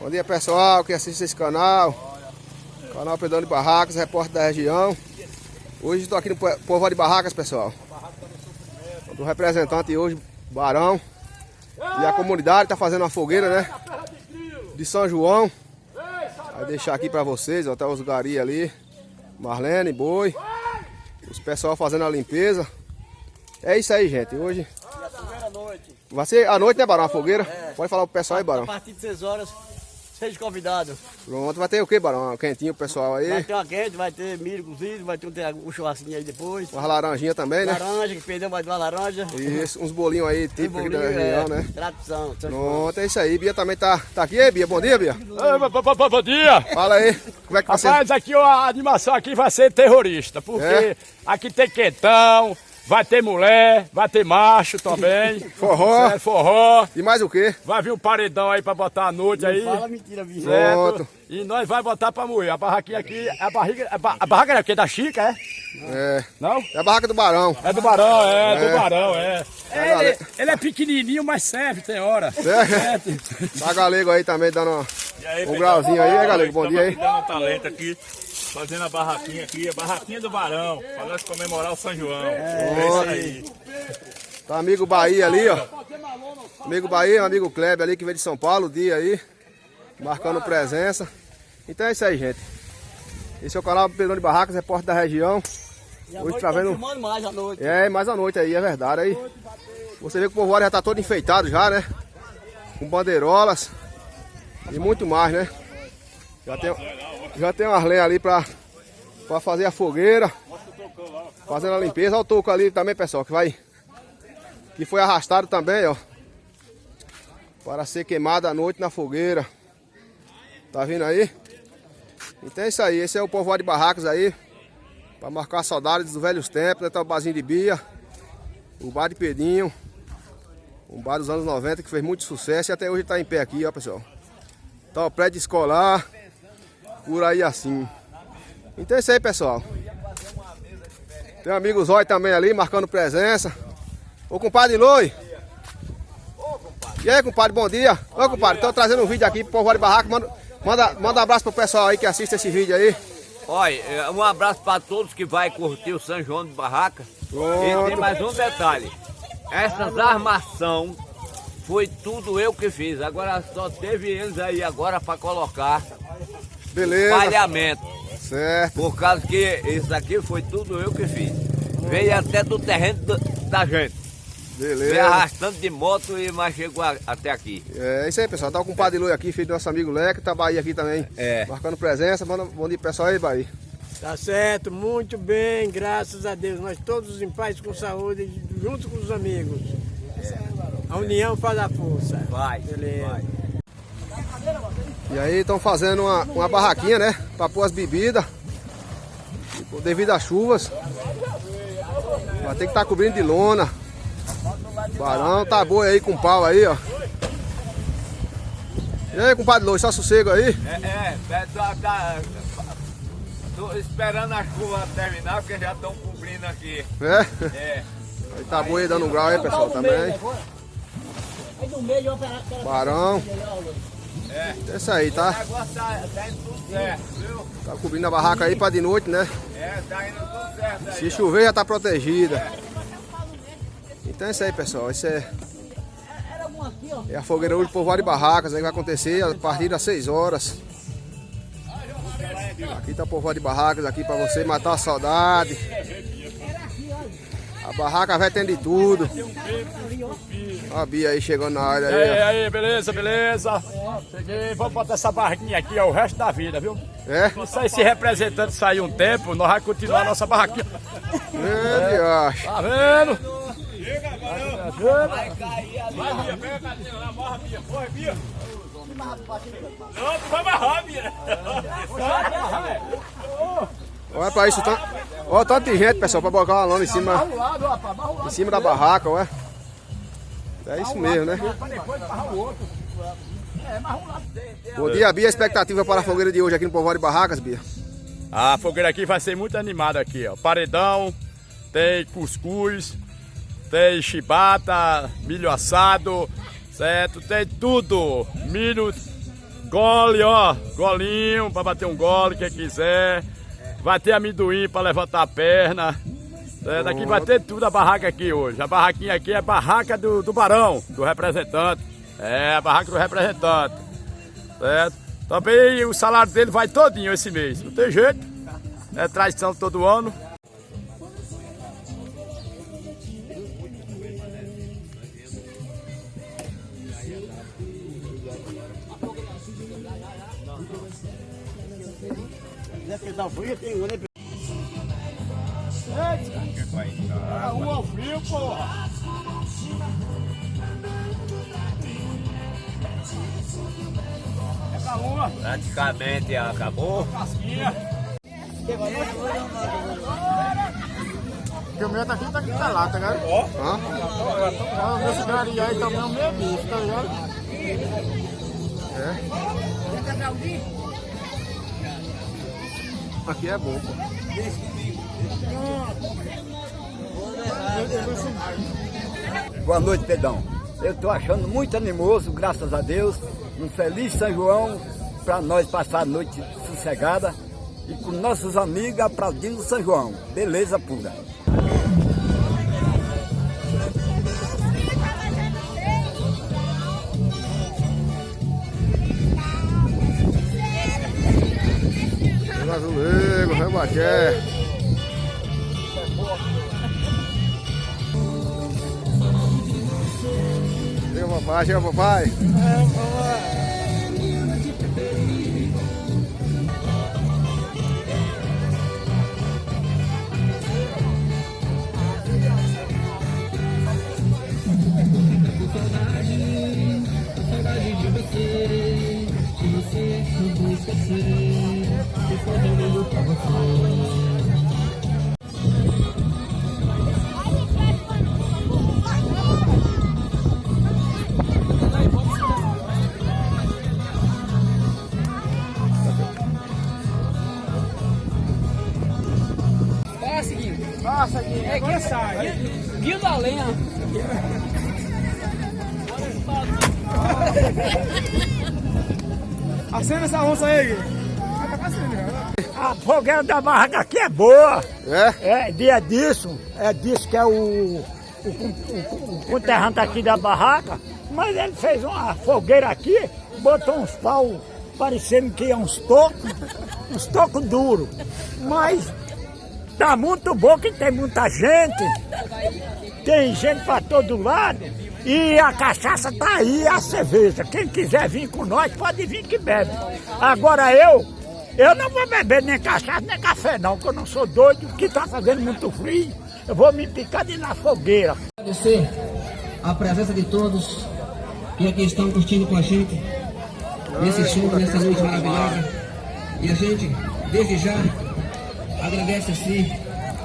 Bom dia, pessoal que assiste esse canal. Canal Pedrão de Barracas, repórter da região. Hoje estou aqui no Povoado de Barracas, pessoal. O representante hoje, Barão. E a comunidade está fazendo uma fogueira, né? De São João. Vou deixar aqui para vocês, ó, tá os gari ali. Marlene, Boi. Os pessoal fazendo a limpeza. É isso aí, gente. Hoje vai ser à noite, né, Barão? A fogueira? É. Pode falar pro pessoal aí, Barão. A partir de 6 horas, seja convidado. Pronto, vai ter o que, Barão? Quentinho pro pessoal aí. Vai ter uma quente, vai ter milho cozido, vai ter um churrasquinho aí depois. Uma laranjinha também, né? Laranja, que perdeu, vai ter uma laranja. Isso, uns bolinhos aí, típicos aqui da região, né? Tradição. Pronto, é isso aí. Bia também tá aqui, aí, Bia? Bom dia, Bia. Bom dia! Fala aí, como é que vai ser? Rapaz, aqui a animação aqui vai ser terrorista, porque aqui tem quentão, vai ter mulher, vai ter macho também. Forró. Certo, forró. E mais o quê? Vai vir um paredão aí pra botar à noite aí. Fala mentira, bicho. Pronto. E nós vai botar pra moer. A barraquinha aqui, a barraca é o quê? Da Chica, é? É. Não? É a barraca do Barão. É do Barão, do Barão, é. galera. Ele é pequenininho, mas serve, tem hora. Certo. Tá Galego aí também dando um grauzinho aí, Galego? Bom dia aí. Dando talento aqui, fazendo a barraquinha aqui, a barraquinha do Barão, para nós comemorar o São João. É isso aí. Tá amigo Bahia ali, ó. Amigo Bahia, amigo Kleber ali que veio de São Paulo, o dia aí. Marcando presença. Então é isso aí, gente. Esse é o canal Pedrão de Barracas, repórter da região. Hoje tá vendo. Filmando mais à noite. É, mais à noite aí, é verdade. Aí você vê que o povoado já tá todo enfeitado já, né? Com bandeirolas e muito mais, né? Já tem umas lenhas ali pra fazer a fogueira. Fazendo a limpeza. Olha o toco ali também, pessoal, que foi arrastado também, ó. Para ser queimado à noite na fogueira. Tá vendo aí? Então é isso aí. Esse é o Povoado de Barracas aí. Para marcar saudades dos velhos tempos, né? Tá o barzinho de Bia, o bar de Pedrinho, um bar dos anos 90 que fez muito sucesso e até hoje tá em pé aqui, ó, pessoal. Tá o prédio escolar, por aí assim. Então é isso aí, pessoal. Tem um amigo Zói também ali, marcando presença. Ô, compadre Loi. E aí, compadre, bom dia. Ô, compadre, tô trazendo um vídeo aqui pro Povoado de Barracas. Manda um abraço pro pessoal aí que assiste esse vídeo aí. Olha, um abraço para todos que vai curtir o São João de Barraca. E tem mais um detalhe. Essas armação foi tudo eu que fiz. Agora só teve eles aí agora para colocar Beleza. palhamento. Certo. Por causa que isso aqui foi tudo eu que fiz. Veio até do terreno da gente. Veio Beleza. arrastando de moto mas chegou até aqui. É isso aí, pessoal. Tá o compadre Loi aqui, filho do nosso amigo Leque. Tá Bahia aqui também. É. Marcando presença. Manda um bom dia, pessoal aí, Bahia. Tá certo, muito bem, graças a Deus. Nós todos em paz, com saúde, junto com os amigos. A união faz a força. Vai, Beleza. vai. E aí estão fazendo uma barraquinha, né? Pra pôr as bebidas. Devido às chuvas. Vai ter que estar cobrindo de lona. Barão tá boi aí com pau aí, ó. E aí, compadre Loi, só sossego aí? Tô esperando a chuva terminar, porque já estão cobrindo aqui. É? É. Aí tá boi aí dando um grau aí, pessoal, também. Barão. É isso aí, O tá? negócio tá indo tudo certo, viu? Tá cobrindo a barraca aí pra de noite, né? É, tá indo tudo certo aí. Se chover já tá protegida. Então é isso aí, pessoal. Isso é a fogueira hoje do Povoado de Barracas. Aí vai acontecer a partir das 6 horas. Aqui tá o Povoado de Barracas aqui pra você matar a saudade. A barraca vai tendo de tudo. Ó a Bia aí chegando na área aí, Beleza. Cheguei, vamos botar essa barraquinha aqui, ó, o resto da vida, viu? ó. É? Isso aí, se representante sair um tempo, nós vamos continuar a nossa barraquinha. É, Diacho. Tá vendo? Vai, Bia, pega a cadeira lá, morra, Bia, corre, Bia. Não, tu vai amarrar, Bia. Olha pra isso, ó, tanto de gente, pessoal, pra botar uma lona em cima da barraca, ué. É isso mesmo, né? Bom dia, Bia. A expectativa para a fogueira de hoje aqui no Povoado de Barracas, Bia? A fogueira aqui vai ser muito animada aqui, ó. Paredão, tem cuscuz, tem chibata, milho assado, certo? Tem tudo. Milho Gole, ó. Golinho pra bater um gole, quem quiser. Vai ter amendoim pra levantar a perna. Daqui vai ter tudo a barraca aqui hoje. A barraquinha aqui é a barraca do Barão, do representante. É, a barraca do representante. Certo? Também o salário dele vai todinho esse mês. Não tem jeito. É tradição todo ano. Uma frio, porra. É pra uma. Praticamente acabou. Casquinha. Porque o meu tá aqui lá, tá ligado? Ó, o meu cigarrinho aí também é o meu bicho, tá ligado? Aqui é bom, pô. Boa noite, Pedrão. Eu estou achando muito animoso, graças a Deus. Um feliz São João para nós passar a noite sossegada e com nossos amigos aplaudindo São João. Beleza pura. Azulejo, rebaqué. Chega papai, chega papai. Passa aqui, agora sai. Guilda da lenha. Acenda essa onça aí, A fogueira da barraca aqui é boa. É? É disso que é o conterrante aqui da barraca. Mas ele fez uma fogueira aqui, botou uns pau parecendo que é uns tocos duros. Mas tá muito bom que tem muita gente. Tem gente para todo lado. E a cachaça tá aí, a cerveja. Quem quiser vir com nós, pode vir que bebe. Agora eu não vou beber nem cachaça, nem café não, porque eu não sou doido, que tá fazendo muito frio. Eu vou me picar de ir na fogueira. Agradecer a presença de todos que aqui estão curtindo com a gente nesse show, nessa noite maravilhosa. E a gente, desde já, agradece assim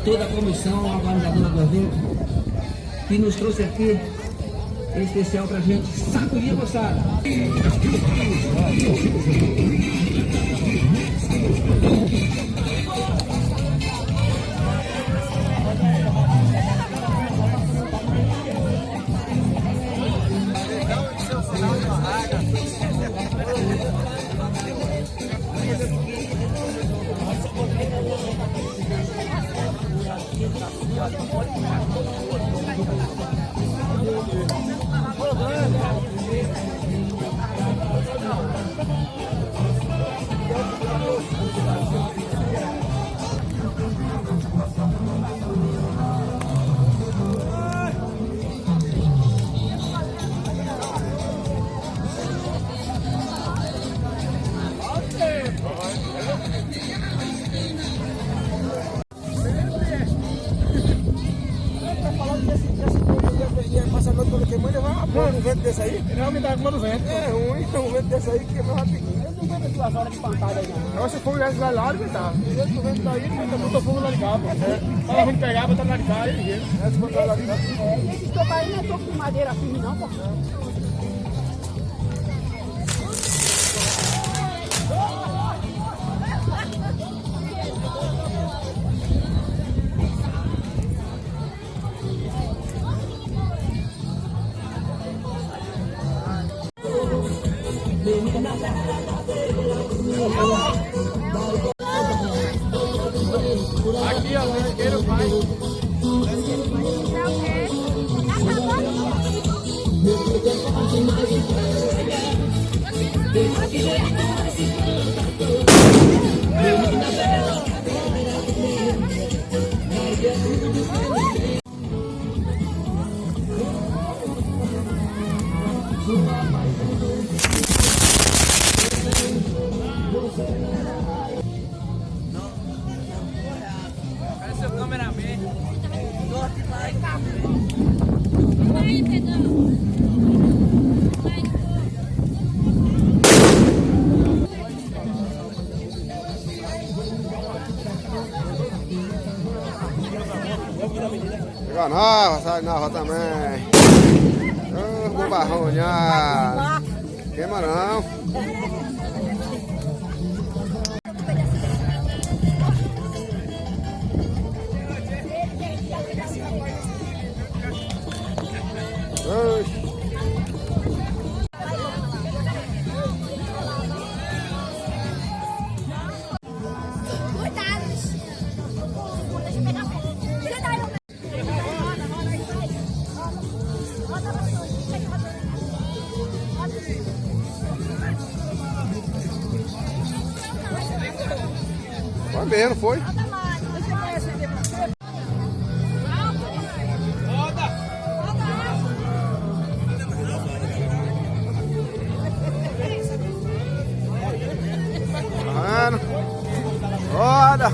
toda a comissão organizadora do evento que nos trouxe aqui em especial pra gente sacudir a moçada. Um vento desse aí? Ele vai me dar uma do vento. É ruim, então um vento desse aí queimou rapidinho. Eu não vendo 2 horas de pancada aí não. Agora se for lá lá, ele tá. O vento daí, ele botou fogo lá de cá, pô. Ela vai pegar, botar lá de cá e ele. É, se botar lá de cá. Esse toco aí não é toco de madeira firme não, pô. Aqui, ó, o isqueiro vai. Pegou nova, sai nova também. Vou barronhar. Queima não. Oxi. Foi mesmo, foi? Roda!